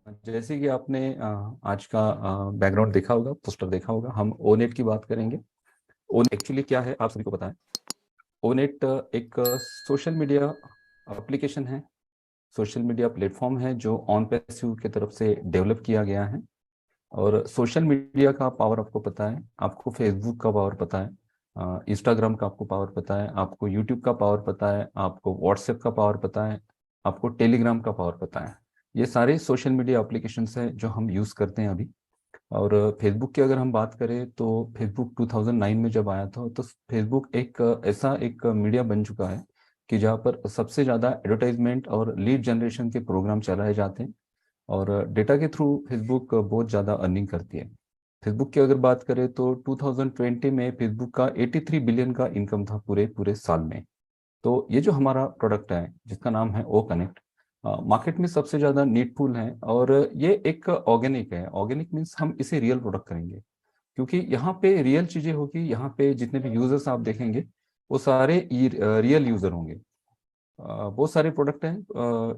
जैसे कि आपने आज का बैकग्राउंड देखा होगा, पोस्टर देखा होगा, हम ओनेट की बात करेंगे। ओनेट एक्चुअली क्या है आप सभी को पता है। ओनेट एक सोशल मीडिया एप्लीकेशन है, सोशल मीडिया प्लेटफॉर्म है जो ऑन पैसिव की तरफ से डेवलप किया गया है। और सोशल मीडिया का पावर आपको पता है, आपको फेसबुक का पावर पता है, इंस्टाग्राम का आपको पावर पता है, आपको यूट्यूब का पावर पता है, आपको व्हाट्सएप का पावर पता है, आपको टेलीग्राम का पावर पता है। ये सारे सोशल मीडिया एप्लीकेशंस हैं जो हम यूज़ करते हैं अभी। और फेसबुक की अगर हम बात करें तो फेसबुक 2009 में जब आया था तो फेसबुक एक ऐसा एक मीडिया बन चुका है कि जहाँ पर सबसे ज़्यादा एडवर्टाइजमेंट और लीड जनरेशन के प्रोग्राम चलाए जाते हैं। और डेटा के थ्रू फेसबुक बहुत ज़्यादा अर्निंग करती है। फेसबुक की अगर बात करें तो 2020 में फेसबुक का 83 बिलियन का इनकम था पूरे पूरे साल में। तो ये जो हमारा प्रोडक्ट है जिसका नाम है ओ कनेक्ट, मार्केट में सबसे ज़्यादा नीडफुल है। और ये एक ऑर्गेनिक है। ऑर्गेनिक मीन्स हम इसे रियल प्रोडक्ट करेंगे, क्योंकि यहाँ पे रियल चीज़ें होगी। यहाँ पे जितने भी यूजर्स आप देखेंगे वो सारे रियल यूजर होंगे। बहुत सारे प्रोडक्ट हैं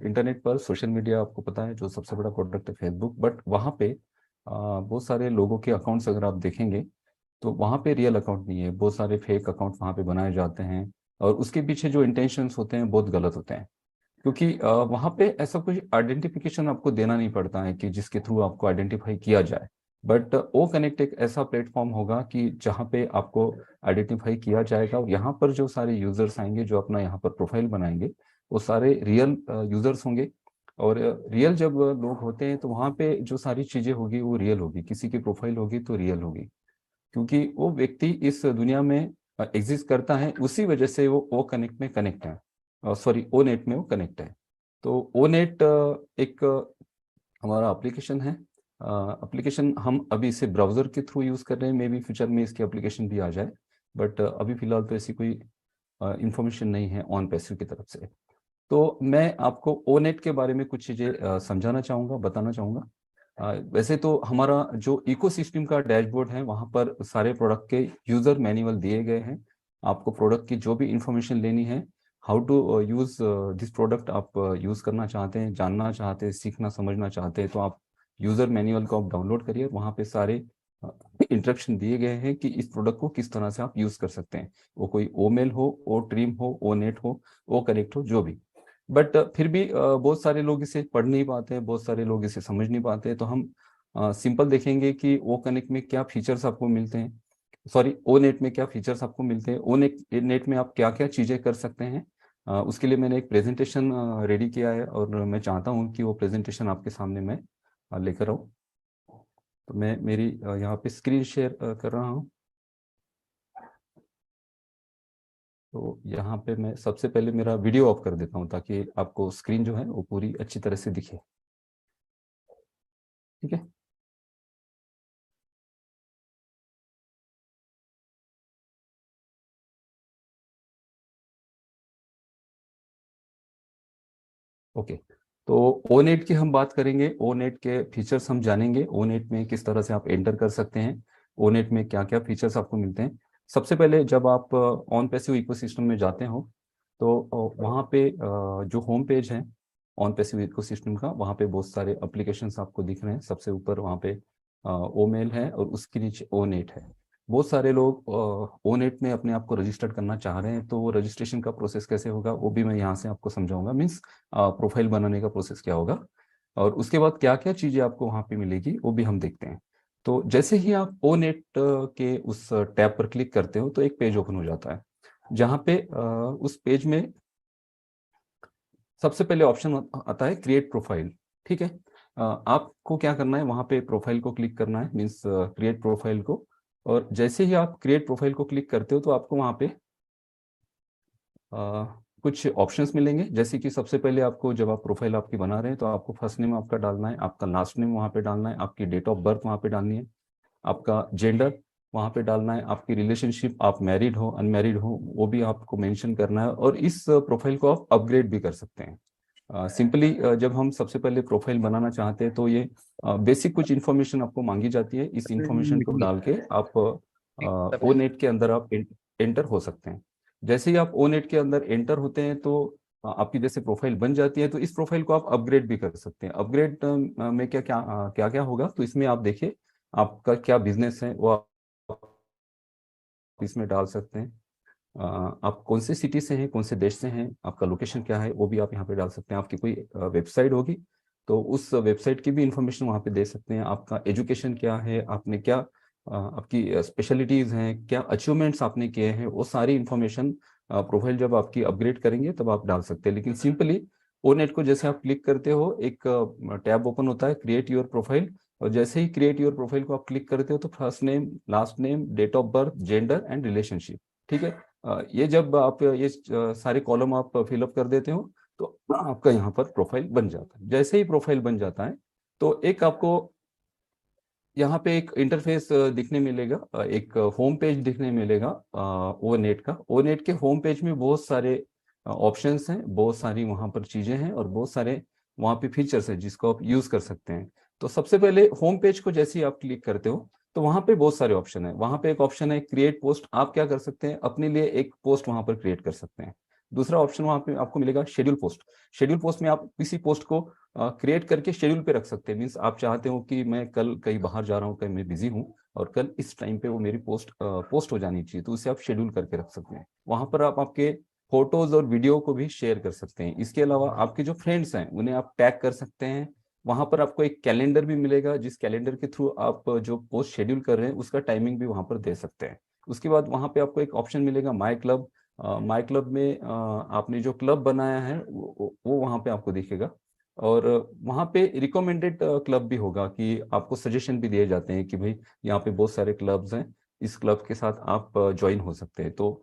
इंटरनेट पर, सोशल मीडिया आपको पता है जो सबसे बड़ा प्रोडक्ट है फेसबुक, बट वहाँ पे बहुत सारे लोगों के अकाउंट्स अगर आप देखेंगे तो वहाँ पे रियल अकाउंट नहीं है। बहुत सारे फेक अकाउंट वहाँ पे बनाए जाते हैं और उसके पीछे जो इंटेंशंस होते हैं बहुत गलत होते हैं। क्योंकि वहाँ पे ऐसा कुछ आइडेंटिफिकेशन आपको देना नहीं पड़ता है कि जिसके थ्रू आपको आइडेंटिफाई किया जाए। बट ओ कनेक्ट एक ऐसा प्लेटफॉर्म होगा कि जहाँ पे आपको आइडेंटिफाई किया जाएगा और यहाँ पर जो सारे यूजर्स आएंगे जो अपना यहाँ पर प्रोफाइल बनाएंगे वो सारे रियल यूजर्स होंगे। और रियल जब लोग होते हैं तो वहाँ पे जो सारी चीज़ें होगी वो रियल होगी, किसी की प्रोफाइल होगी तो रियल होगी, क्योंकि वो व्यक्ति इस दुनिया में एग्जिस्ट करता है, उसी वजह से वो ओ कनेक्ट में कनेक्ट है, सॉरी ओ नेट में वो कनेक्ट है। तो ओ नेट एक हमारा एप्लीकेशन है। एप्लीकेशन हम अभी इसे ब्राउजर के थ्रू यूज़ कर रहे हैं, मे बी फ्यूचर में इसकी एप्लीकेशन भी आ जाए। बट अभी फिलहाल तो ऐसी कोई इंफॉर्मेशन नहीं है ऑन पैसिव की तरफ से। तो मैं आपको ओ नेट के बारे में कुछ चीज़ें समझाना चाहूँगा, बताना चाहूँगा। वैसे तो हमारा जो इकोसिस्टम का डैशबोर्ड है वहाँ पर सारे प्रोडक्ट के यूज़र मैनुअल दिए गए हैं। आपको प्रोडक्ट की जो भी इंफॉर्मेशन लेनी है, how to use this product, आप यूज़ करना चाहते हैं, जानना चाहते हैं, सीखना समझना चाहते हैं, तो आप यूज़र मैनुअल को आप डाउनलोड करिए। वहाँ पे सारे इंस्ट्रक्शन दिए गए हैं कि इस प्रोडक्ट को किस तरह से आप यूज़ कर सकते हैं। वो कोई ओ मेल हो, ओ ट्रिम हो, ओ नेट हो, ओ कनेक्ट हो, जो भी। बट फिर भी बहुत सारे लोग इसे पढ़ नहीं पाते हैं, बहुत सारे लोग इसे समझ नहीं पाते हैं। तो हम सिंपल देखेंगे कि ओ कनेक्ट में क्या फीचर्स आपको मिलते हैं, सॉरी ओ नेट में क्या फीचर्स आपको मिलते हैं, ओ नेट में आप क्या क्या चीज़ें कर सकते हैं। उसके लिए मैंने एक प्रेजेंटेशन रेडी किया है और मैं चाहता हूँ कि वो प्रेजेंटेशन आपके सामने मैं लेकर आऊँ। तो मैं मेरी यहाँ पे स्क्रीन शेयर कर रहा हूँ। तो यहाँ पे मैं सबसे पहले मेरा वीडियो ऑफ कर देता हूँ ताकि आपको स्क्रीन जो है वो पूरी अच्छी तरह से दिखे। ठीक है। ओके। तो ओ नेट की हम बात करेंगे, ओ नेट के फीचर्स हम जानेंगे, ओ नेट में किस तरह से आप एंटर कर सकते हैं, ओ नेट में क्या क्या फीचर्स आपको मिलते हैं। सबसे पहले जब आप ऑन पैसिव इकोसिस्टम में जाते हो तो वहाँ पे जो होम पेज है ऑन पैसिव इकोसिस्टम का, वहाँ पे बहुत सारे एप्लीकेशंस आपको दिख रहे हैं। सबसे ऊपर वहाँ पे ओ मेल है और उसके नीचे ओ नेट है। बहुत सारे लोग ओ नेट में अपने आप को रजिस्टर्ड करना चाह रहे हैं, तो वो रजिस्ट्रेशन का प्रोसेस कैसे होगा वो भी मैं यहाँ से आपको समझाऊंगा। मीन्स प्रोफाइल बनाने का प्रोसेस क्या होगा और उसके बाद क्या क्या चीज़ें आपको वहाँ पे मिलेगी वो भी हम देखते हैं। तो जैसे ही आप ओ नेट के उस टैब पर क्लिक करते हो तो एक पेज ओपन हो जाता है, जहाँ पे उस पेज में सबसे पहले ऑप्शन आता है क्रिएट प्रोफाइल। ठीक है। आपको क्या करना है, वहाँ पे प्रोफाइल को क्लिक करना है, मीन्स क्रिएट प्रोफाइल को। और जैसे ही आप क्रिएट प्रोफाइल को क्लिक करते हो तो आपको वहाँ पे कुछ ऑप्शंस मिलेंगे। जैसे कि सबसे पहले आपको, जब आप प्रोफाइल आपकी बना रहे हैं तो आपको फर्स्ट नेम आपका डालना है, आपका लास्ट नेम वहाँ पे डालना है, आपकी डेट ऑफ बर्थ वहाँ पे डालनी है, आपका जेंडर वहाँ पे डालना है, आपकी रिलेशनशिप, आप मैरिड हो अनमैरिड हो वो भी आपको मेंशन करना है। और इस प्रोफाइल को आप अपग्रेड भी कर सकते हैं। सिंपली जब हम सबसे पहले प्रोफाइल बनाना चाहते हैं तो ये बेसिक कुछ इन्फॉर्मेशन आपको मांगी जाती है। इस इन्फॉर्मेशन को डाल के आप ओ नेट के अंदर आप एंटर हो सकते हैं। जैसे ही आप ओ नेट के अंदर एंटर होते हैं तो आपकी जैसे प्रोफाइल बन जाती है तो इस प्रोफाइल को आप अपग्रेड भी कर सकते हैं। अपग्रेड में क्या क्या क्या क्या होगा, तो इसमें आप देखिए आपका क्या बिजनेस है वो आप इसमें डाल सकते हैं। आप कौन से सिटी से हैं, कौन से देश से हैं, आपका लोकेशन क्या है वो भी आप यहाँ पे डाल सकते हैं। आपकी कोई वेबसाइट होगी तो उस वेबसाइट की भी इंफॉर्मेशन वहाँ पे दे सकते हैं। आपका एजुकेशन क्या है, आपने क्या आपकी स्पेशलिटीज़ हैं, क्या अचीवमेंट्स आपने किए हैं, वो सारी इंफॉर्मेशन प्रोफाइल जब आपकी अपग्रेड करेंगे तब आप डाल सकते हैं। लेकिन सिंपली ओनेट को जैसे आप क्लिक करते हो एक टैब ओपन होता है क्रिएट योर प्रोफाइल, और जैसे ही क्रिएट योर प्रोफाइल को आप क्लिक करते हो तो first name, last name, date of birth, gender and relationship, ठीक है। ये जब आप ये सारे कॉलम आप फिलअप कर देते हो तो आपका यहाँ पर प्रोफाइल बन जाता है। जैसे ही प्रोफाइल बन जाता है तो एक आपको यहाँ पे एक इंटरफेस दिखने मिलेगा, एक होम पेज दिखने मिलेगा ओनेट का। ओनेट के होम पेज में बहुत सारे ऑप्शंस हैं, बहुत सारी वहाँ पर चीज़ें हैं और बहुत सारे वहाँ पे फीचर्स हैं जिसको आप यूज़ कर सकते हैं। तो सबसे पहले होम पेज को जैसे ही आप क्लिक करते हो तो वहाँ पे बहुत सारे ऑप्शन है। वहाँ पे एक ऑप्शन है क्रिएट पोस्ट, आप क्या कर सकते हैं अपने लिए एक पोस्ट वहाँ पर क्रिएट कर सकते हैं। दूसरा ऑप्शन वहाँ पे आपको मिलेगा शेड्यूल पोस्ट। शेड्यूल पोस्ट में आप किसी पोस्ट को क्रिएट करके शेड्यूल पे रख सकते हैं। मीन्स आप चाहते हो कि मैं कल कहीं बाहर जा रहा हूँ, कहीं मैं बिजी हूँ और कल इस टाइम पे वो मेरी पोस्ट हो जानी चाहिए, तो उसे आप शेड्यूल करके रख सकते हैं। वहां पर आप आपके फोटोज और वीडियो को भी शेयर कर सकते हैं। इसके अलावा आपके जो फ्रेंड्स हैं उन्हें आप टैग कर सकते हैं। वहां पर आपको एक कैलेंडर भी मिलेगा जिस कैलेंडर के थ्रू आप जो पोस्ट शेड्यूल कर रहे हैं उसका टाइमिंग भी वहां पर दे सकते हैं। उसके बाद वहां पे आपको एक ऑप्शन मिलेगा माई क्लब। माई क्लब में आपने जो क्लब बनाया है वो वहां पे आपको दिखेगा। और वहाँ पे रिकमेंडेड क्लब भी होगा कि आपको सजेशन भी दिए जाते हैं कि भाई यहाँ पे बहुत सारे क्लब्स हैं, इस क्लब के साथ आप ज्वाइन हो सकते हैं। तो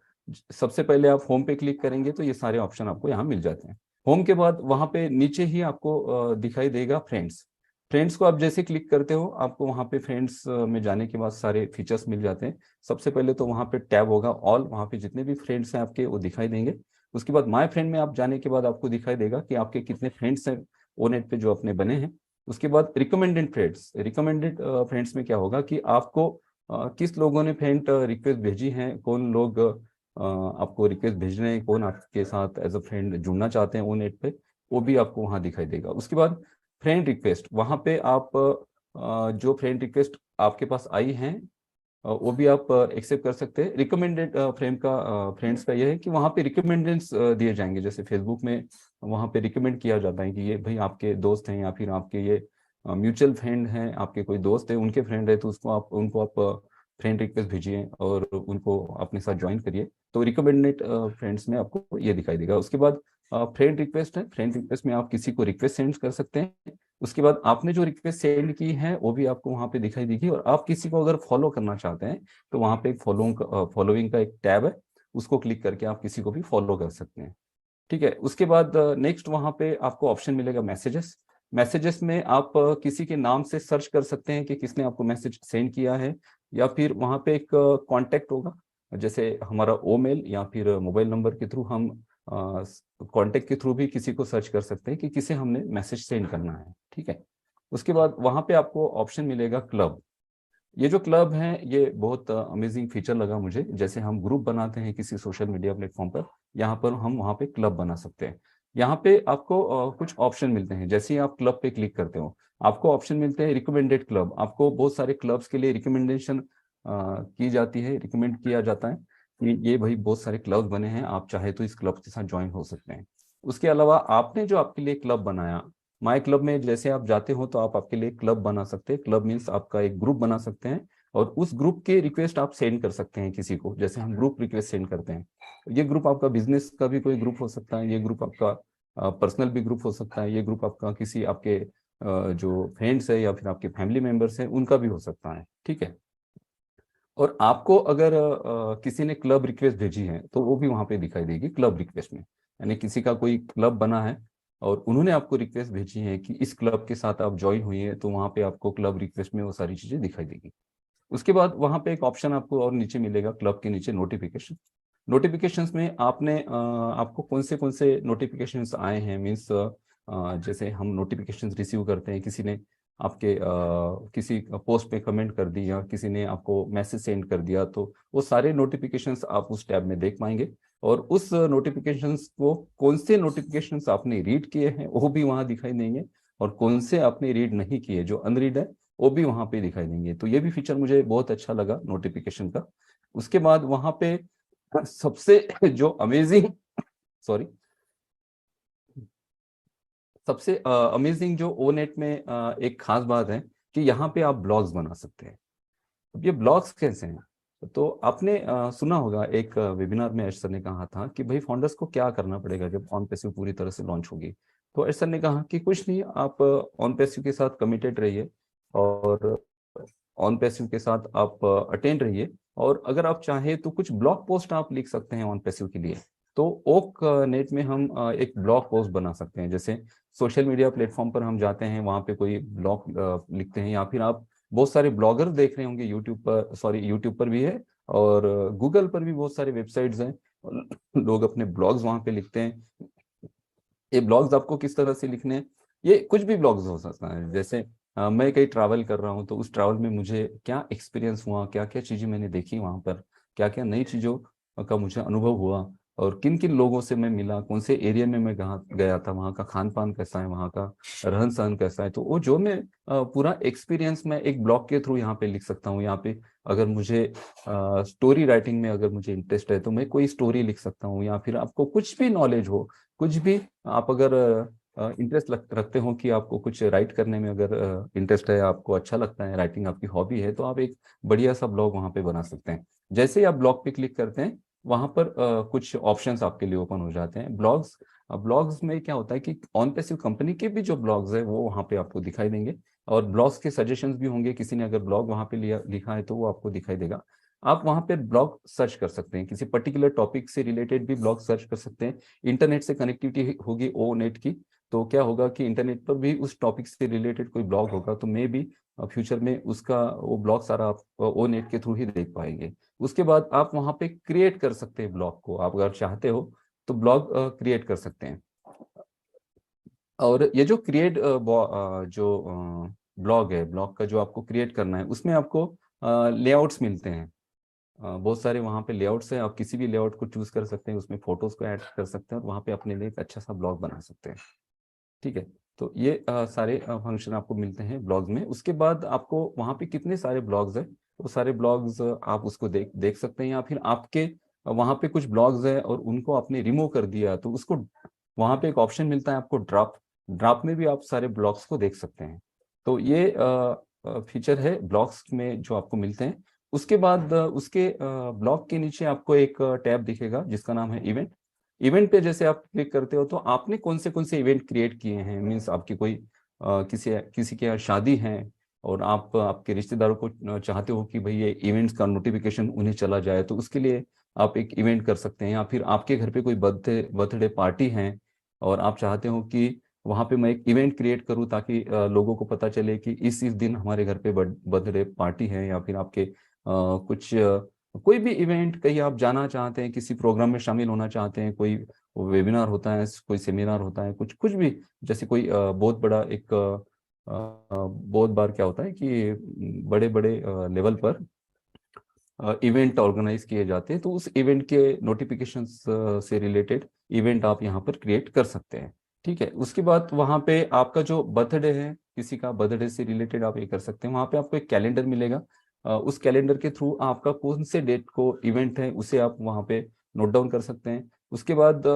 सबसे पहले आप होम पे क्लिक करेंगे तो ये सारे ऑप्शन आपको यहाँ मिल जाते हैं। होम के बाद वहाँ पे नीचे ही आपको दिखाई देगा फ्रेंड्स। फ्रेंड्स को आप जैसे क्लिक करते हो आपको वहाँ पे फ्रेंड्स में जाने के बाद सारे फीचर्स मिल जाते हैं। सबसे पहले तो वहाँ पे टैब होगा ऑल, वहाँ पे जितने भी फ्रेंड्स हैं आपके वो दिखाई देंगे। उसके बाद माय फ्रेंड में आप जाने के बाद आपको दिखाई देगा कि आपके कितने फ्रेंड्स हैं ओनेट पे जो अपने बने हैं। उसके बाद रिकमेंडेड फ्रेंड्स, रिकमेंडेड फ्रेंड्स में क्या होगा कि आपको किस लोगों ने फ्रेंड रिक्वेस्ट भेजी है, कौन लोग आपको रिक्वेस्ट भेज रहे हैं, कौन आपके साथ एज अ फ्रेंड जुड़ना चाहते हैं ओनेट पे, वो भी आपको वहाँ दिखाई देगा। उसके बाद फ्रेंड रिक्वेस्ट, वहाँ पे आप जो फ्रेंड रिक्वेस्ट आपके पास आई हैं वो भी आप एक्सेप्ट कर सकते हैं। रिकमेंडेड फ्रेंड्स का ये है कि वहाँ पे रिकमेंडेंस दिए जाएंगे। जैसे फेसबुक में वहाँ पे रिकमेंड किया जाता है कि ये भाई आपके दोस्त हैं या फिर आपके ये म्यूचुअल फ्रेंड हैं, आपके कोई दोस्त है उनके फ्रेंड है तो उसको आप उनको आप फ्रेंड रिक्वेस्ट भेजिए और उनको अपने साथ ज्वाइन करिए। तो रिकमेंडेड फ्रेंड्स में आपको ये दिखाई देगा। उसके बाद फ्रेंड रिक्वेस्ट है, फ्रेंड रिक्वेस्ट में आप किसी को रिक्वेस्ट सेंड कर सकते हैं। उसके बाद आपने जो रिक्वेस्ट सेंड की है वो भी आपको वहां पे दिखाई देगी। और आप किसी को अगर फॉलो करना चाहते हैं तो वहां पे एक फॉलोइंग का एक टैब है, उसको क्लिक करके आप किसी को भी फॉलो कर सकते हैं। ठीक है। उसके बाद नेक्स्ट वहां पे आपको ऑप्शन मिलेगा मैसेजेस। मैसेजेस में आप किसी के नाम से सर्च कर सकते हैं कि किसने आपको मैसेज सेंड किया है, या फिर वहां पे एक कांटेक्ट होगा। जैसे हमारा ईमेल या फिर मोबाइल नंबर के थ्रू हम कांटेक्ट के थ्रू भी किसी को सर्च कर सकते हैं कि किसे हमने मैसेज सेंड करना है। ठीक है। उसके बाद वहां पे आपको ऑप्शन मिलेगा क्लब। ये जो क्लब है ये बहुत अमेजिंग फीचर लगा मुझे। जैसे हम ग्रुप बनाते हैं किसी सोशल मीडिया प्लेटफॉर्म पर, यहाँ पर हम वहाँ पे क्लब बना सकते हैं। यहाँ पे आपको कुछ ऑप्शन मिलते हैं। जैसे ही आप क्लब पे क्लिक करते हो आपको ऑप्शन मिलते हैं रिकमेंडेड क्लब। आपको बहुत सारे क्लब्स के लिए रिकमेंडेशन की जाती है, रिकमेंड किया जाता है कि ये भाई बहुत सारे क्लब बने हैं, आप चाहे तो इस क्लब के साथ ज्वाइन हो सकते हैं। उसके अलावा आपने जो आपके लिए क्लब बनाया, माई क्लब में जैसे आप जाते हो तो आप आपके लिए क्लब बना सकते हैं। क्लब मीन्स आपका एक ग्रुप बना सकते हैं और उस ग्रुप के रिक्वेस्ट आप सेंड कर सकते हैं किसी को। जैसे हम ग्रुप रिक्वेस्ट सेंड करते हैं, ये ग्रुप आपका बिजनेस का भी कोई ग्रुप हो सकता है, ये ग्रुप आपका पर्सनल भी ग्रुप हो सकता है, ये ग्रुप आपका किसी आपके जो फ्रेंड्स है या फिर आपके फैमिली मेंबर्स हैं उनका भी हो सकता है। ठीक है। और आपको अगर किसी ने क्लब रिक्वेस्ट भेजी है तो वो भी वहां पे दिखाई देगी क्लब रिक्वेस्ट में। यानी किसी का कोई क्लब बना है और उन्होंने आपको रिक्वेस्ट भेजी है कि इस क्लब के साथ आप ज्वाइन हुई है, तो वहां पे आपको क्लब रिक्वेस्ट में वो सारी चीजें दिखाई देगी। उसके बाद वहां पे एक ऑप्शन आपको और नीचे मिलेगा क्लब के नीचे नोटिफिकेशन। नोटिफिकेशंस में आपने आपको कौन से नोटिफिकेशंस आए हैं, मीन्स जैसे हम नोटिफिकेशंस रिसीव करते हैं, किसी ने आपके किसी पोस्ट पे कमेंट कर दी या किसी ने आपको मैसेज सेंड कर दिया, तो वो सारे नोटिफिकेशंस आप उस टैब में देख पाएंगे। और उस नोटिफिकेशंस को, कौन से नोटिफिकेशंस आपने रीड किए हैं वो भी वहां दिखाई देंगे, और कौन से आपने रीड नहीं किए, जो अनरीड है, वो भी वहां पे दिखाई देंगे। तो ये भी फीचर मुझे बहुत अच्छा लगा नोटिफिकेशन का। उसके बाद वहां पे सबसे जो अमेजिंग, सॉरी, सबसे अमेजिंग जो ओनेट में एक खास बात है कि यहाँ पे आप ब्लॉग्स बना सकते हैं। अब ये ब्लॉग्स कैसे हैं, तो आपने सुना होगा एक वेबिनार में एच सर ने कहा था कि भाई फाउंडर्स को क्या करना पड़ेगा जब ऑन पैसिव पूरी तरह से लॉन्च होगी। तो एच सर ने कहा कि कुछ नहीं, आप ऑन पैसिव के साथ कमिटेड रहिए, और ऑन पैसिव के साथ आप अटेंड रहिए, और अगर आप चाहें तो कुछ ब्लॉग पोस्ट आप लिख सकते हैं ऑन पैसिव के लिए। तो ओक नेट में हम एक ब्लॉग पोस्ट बना सकते हैं। जैसे सोशल मीडिया प्लेटफॉर्म पर हम जाते हैं, वहां पे कोई ब्लॉग लिखते हैं, या फिर आप बहुत सारे ब्लॉगर देख रहे होंगे यूट्यूब पर, सॉरी यूट्यूब पर भी है, और गूगल पर भी बहुत सारे वेबसाइट्स हैं, लोग अपने ब्लॉग्स वहां पे लिखते हैं। ये ब्लॉग्स आपको किस तरह से लिखने हैं, ये कुछ भी ब्लॉग्स हो सकता है। जैसे मैं कहीं ट्रैवल कर रहा हूँ, तो उस ट्रैवल में मुझे क्या एक्सपीरियंस हुआ, क्या क्या चीज़ें मैंने देखी वहाँ पर, क्या क्या नई चीज़ों का मुझे अनुभव हुआ, और किन किन लोगों से मैं मिला, कौन से एरिया में मैं कहाँ गया था, वहाँ का खान पान कैसा है, वहाँ का रहन सहन कैसा है। तो वो जो मैं पूरा एक्सपीरियंस मैं एक ब्लॉग के थ्रू यहाँ पे लिख सकता हूँ। यहाँ पे अगर मुझे स्टोरी राइटिंग में अगर मुझे इंटरेस्ट है, तो मैं कोई स्टोरी लिख सकता हूँ। या फिर आपको कुछ भी नॉलेज हो, कुछ भी आप अगर इंटरेस्ट रखते हो कि आपको कुछ राइट करने में अगर इंटरेस्ट है, आपको अच्छा लगता है, राइटिंग आपकी हॉबी है, तो आप एक बढ़िया सा ब्लॉग वहाँ पे बना सकते हैं। जैसे ही आप ब्लॉग पे क्लिक करते हैं, वहाँ पर कुछ ऑप्शंस आपके लिए ओपन हो जाते हैं। ब्लॉग्स, ब्लॉग्स में क्या होता है कि ऑन पैसिव कंपनी के भी जो ब्लॉग्स है वो वहाँ पे आपको दिखाई देंगे, और ब्लॉग्स के सजेशंस भी होंगे। किसी ने अगर ब्लॉग वहाँ पे लिया लिखा है तो वो आपको दिखाई देगा। आप वहाँ पे ब्लॉग सर्च कर सकते हैं, किसी पर्टिकुलर टॉपिक से रिलेटेड भी ब्लॉग सर्च कर सकते हैं। इंटरनेट से कनेक्टिविटी होगी ओ नेट की, तो क्या होगा कि इंटरनेट पर भी उस टॉपिक से रिलेटेड कोई ब्लॉग होगा, तो मे भी फ्यूचर में उसका वो ब्लॉग सारा आप ओ नेट के थ्रू ही देख पाएंगे। उसके बाद आप वहाँ पे क्रिएट कर सकते हैं ब्लॉग को, आप अगर चाहते हो तो ब्लॉग क्रिएट कर सकते हैं। और ये जो क्रिएट जो ब्लॉग है, ब्लॉग का जो आपको क्रिएट करना है, उसमें आपको लेआउट्स मिलते हैं। बहुत सारे वहाँ पे लेआउट्स हैं, आप किसी भी लेआउट को चूज कर सकते हैं, उसमें फोटोज को ऐड कर सकते हैं, और वहाँ पे अपने लिए एक अच्छा सा ब्लॉग बना सकते हैं। ठीक है। तो ये सारे फंक्शन आपको मिलते हैं ब्लॉग में। उसके बाद आपको वहाँ पे कितने सारे ब्लॉग्स हैं, वो सारे ब्लॉग्स आप उसको देख देख सकते हैं। या फिर आपके वहाँ पे कुछ ब्लॉग्स है और उनको आपने रिमूव कर दिया, तो उसको वहाँ पे एक ऑप्शन मिलता है आपको ड्रॉप, ड्रॉप में भी आप सारे ब्लॉग्स को देख सकते हैं। तो ये फीचर है ब्लॉग्स में जो आपको मिलते हैं। उसके बाद उसके ब्लॉग के नीचे आपको एक टैब दिखेगा जिसका नाम है इवेंट। इवेंट पे जैसे आप क्लिक करते हो, तो आपने कौन से इवेंट क्रिएट किए हैं, मीन्स आपकी कोई किसी किसी के यहाँ शादी है, और आप आपके रिश्तेदारों को चाहते हो कि भाई ये इवेंट्स का नोटिफिकेशन उन्हें चला जाए, तो उसके लिए आप एक इवेंट कर सकते हैं। या फिर आपके घर पे कोई बर्थडे बर्थडे पार्टी है, और आप चाहते हो कि वहाँ पे मैं एक इवेंट क्रिएट करूँ, ताकि लोगों को पता चले कि इस दिन हमारे घर पे बर्थडे पार्टी है। या फिर आपके कुछ कोई भी इवेंट, कहीं आप जाना चाहते हैं, किसी प्रोग्राम में शामिल होना चाहते हैं, कोई वेबिनार होता है, कोई सेमिनार होता है, कुछ कुछ भी, जैसे कोई बहुत बड़ा एक बहुत बार क्या होता है कि बड़े बड़े लेवल पर इवेंट ऑर्गेनाइज किए जाते हैं, तो उस इवेंट के नोटिफिकेशंस से रिलेटेड इवेंट आप यहाँ पर क्रिएट कर सकते हैं। ठीक है। उसके बाद वहाँ पे आपका जो बर्थडे है, किसी का बर्थडे से रिलेटेड आप ये कर सकते हैं। वहाँ पे आपको एक कैलेंडर मिलेगा, उस कैलेंडर के थ्रू आपका कौन से डेट को इवेंट है उसे आप वहाँ पे नोट डाउन कर सकते हैं। उसके बाद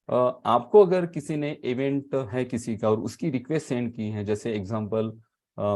आपको अगर किसी ने इवेंट है किसी का और उसकी रिक्वेस्ट सेंड की है, जैसे एग्जांपल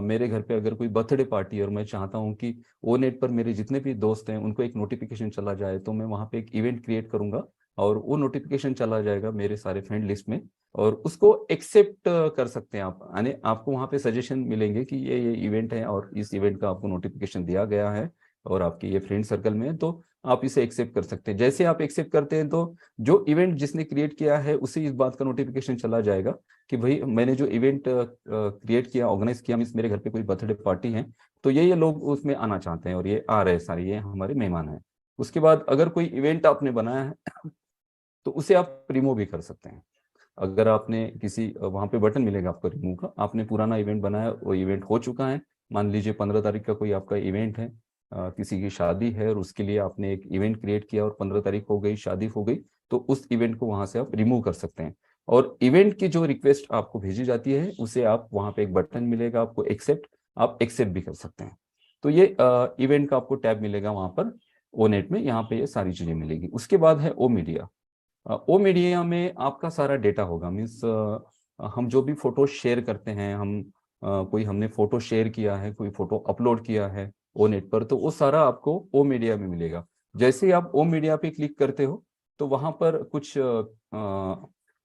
मेरे घर पे अगर कोई बर्थडे पार्टी है और मैं चाहता हूँ कि ओ नेट पर मेरे जितने भी दोस्त हैं उनको एक नोटिफिकेशन चला जाए, तो मैं वहाँ पे एक इवेंट क्रिएट करूंगा, और वो नोटिफिकेशन चला जाएगा मेरे सारे फ्रेंड लिस्ट में, और उसको एक्सेप्ट कर सकते हैं आप। यानी आपको वहाँ पे सजेशन मिलेंगे कि ये इवेंट है और इस इवेंट का आपको नोटिफिकेशन दिया गया है, और आपके ये फ्रेंड सर्कल में है, तो आप इसे एक्सेप्ट कर सकते हैं। जैसे आप एक्सेप्ट करते हैं, तो जो इवेंट जिसने क्रिएट किया है उसे इस बात का नोटिफिकेशन चला जाएगा कि भाई मैंने जो इवेंट क्रिएट किया, ऑर्गेनाइज किया, मीन्स मेरे घर पे कोई बर्थडे पार्टी है, तो ये लोग उसमें आना चाहते हैं और ये आ रहे हैं सारे, ये हमारे मेहमान हैं। उसके बाद अगर कोई इवेंट आपने बनाया है तो उसे आप रिमूव भी कर सकते हैं। अगर आपने किसी वहाँ पे बटन मिलेगा आपको रिमूव का, आपने पुराना इवेंट बनाया, वो इवेंट हो चुका है, मान लीजिए 15 तारीख का कोई आपका इवेंट है, किसी की शादी है और उसके लिए आपने एक इवेंट क्रिएट किया और 15 तारीख हो गई, शादी हो गई, तो उस इवेंट को वहां से आप रिमूव कर सकते हैं। और इवेंट की जो रिक्वेस्ट आपको भेजी जाती है उसे आप वहां पे एक बटन मिलेगा आपको एक्सेप्ट, आप एक्सेप्ट भी कर सकते हैं। तो ये इवेंट का आपको टैब मिलेगा वहां पर ओनेट में, यहाँ पे ये सारी चीजें मिलेगी। उसके बाद है ओ मीडिया। ओ मीडिया में आपका सारा डेटा होगा, मीन्स हम जो भी फोटो शेयर करते हैं, हम कोई हमने फोटो शेयर किया है, कोई फोटो अपलोड किया है ओ नेट पर, तो वो सारा आपको ओ मीडिया में मिलेगा। जैसे ही आप ओ मीडिया पे क्लिक करते हो तो वहां पर कुछ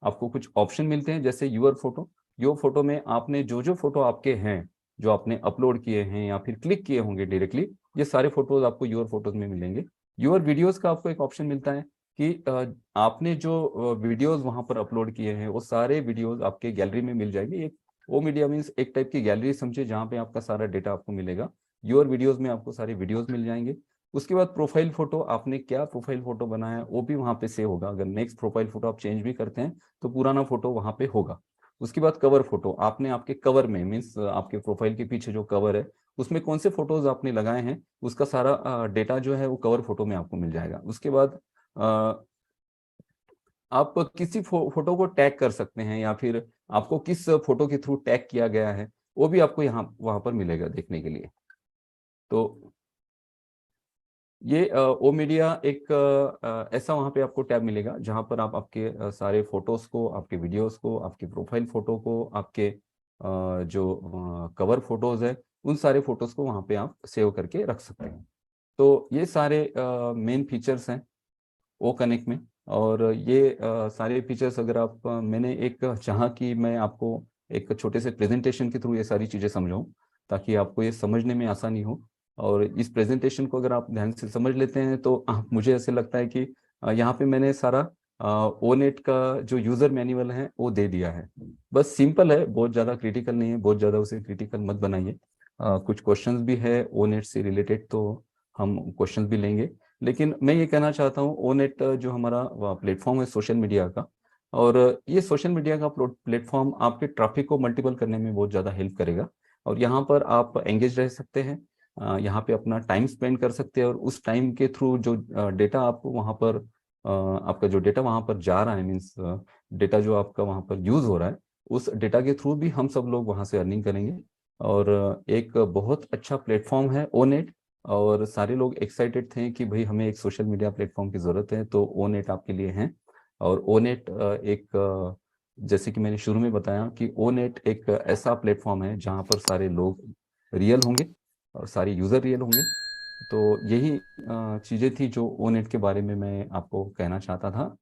आपको कुछ ऑप्शन मिलते हैं, जैसे यूर फोटो। योर फोटो में आपने जो जो फोटो आपके हैं, जो आपने अपलोड किए हैं या फिर क्लिक किए होंगे डायरेक्टली, ये सारे फोटोज आपको योर फोटोज में मिलेंगे। योर वीडियोज का आपको एक ऑप्शन मिलता है कि आपने जो वीडियोस वहां पर अपलोड किए हैं वो सारे वीडियोस आपके गैलरी में मिल जाएंगे। एक वो मीडिया मीन्स एक टाइप की गैलरी समझे, जहाँ पे आपका सारा डेटा आपको मिलेगा। योर वीडियोस में आपको सारे वीडियोस मिल जाएंगे। उसके बाद प्रोफाइल फोटो, आपने क्या प्रोफाइल फोटो बनाया है वो भी वहां पे सेव होगा। अगर नेक्स्ट प्रोफाइल फोटो आप चेंज भी करते हैं तो पुराना फोटो वहां पे होगा। उसके बाद कवर फोटो, आपने आपके कवर में मीन्स आपके प्रोफाइल के पीछे जो कवर है उसमें कौन से फोटोज आपने लगाए हैं, उसका सारा डेटा जो है वो कवर फोटो में आपको मिल जाएगा। उसके बाद आप किसी फोटो को टैग कर सकते हैं या फिर आपको किस फोटो के थ्रू टैग किया गया है वो भी आपको यहाँ वहां पर मिलेगा देखने के लिए। तो ये ओ मीडिया एक ऐसा वहां पे आपको टैब मिलेगा जहां पर आप आपके सारे फोटोज को, आपके वीडियोस को, आपके प्रोफाइल फोटो को, आपके जो कवर फोटोज है उन सारे फोटोज को वहां पे आप सेव करके रख सकते हैं। तो ये सारे मेन फीचर्स हैं ओ कनेक्ट में। और ये सारे फीचर्स अगर आप मैंने एक चाहा कि मैं आपको एक छोटे से प्रेजेंटेशन के थ्रू ये सारी चीज़ें समझाऊं ताकि आपको ये समझने में आसानी हो। और इस प्रेजेंटेशन को अगर आप ध्यान से समझ लेते हैं तो मुझे ऐसे लगता है कि यहाँ पे मैंने सारा ओनेट का जो यूज़र मैनुअल है वो दे दिया है। बस सिंपल है, बहुत ज़्यादा क्रिटिकल नहीं है, बहुत ज़्यादा उसे क्रिटिकल मत बनाइए। कुछ क्वेश्चंस भी है ओनेट से रिलेटेड तो हम क्वेश्चंस भी लेंगे। लेकिन मैं ये कहना चाहता हूँ ओनेट जो हमारा प्लेटफॉर्म है सोशल मीडिया का, और ये सोशल मीडिया का प्लेटफॉर्म आपके ट्रैफिक को मल्टीपल करने में बहुत ज़्यादा हेल्प करेगा। और यहाँ पर आप एंगेज रह सकते हैं, यहाँ पे अपना टाइम स्पेंड कर सकते हैं, और उस टाइम के थ्रू जो डेटा आपको वहाँ पर आपका जो डेटा वहाँ पर जा रहा है, मीन्स डेटा जो आपका वहाँ पर यूज़ हो रहा है, उस डेटा के थ्रू भी हम सब लोग वहाँ से अर्निंग करेंगे। और एक बहुत अच्छा प्लेटफॉर्म है ओनेट। और सारे लोग एक्साइटेड थे कि भाई हमें एक सोशल मीडिया प्लेटफॉर्म की ज़रूरत है, तो ओनेट आपके लिए है। और ओनेट एक जैसे कि मैंने शुरू में बताया कि ओनेट एक ऐसा प्लेटफॉर्म है जहाँ पर सारे लोग रियल होंगे और सारे यूज़र रियल होंगे। तो यही चीज़ें थी जो ओनेट के बारे में मैं आपको कहना चाहता था।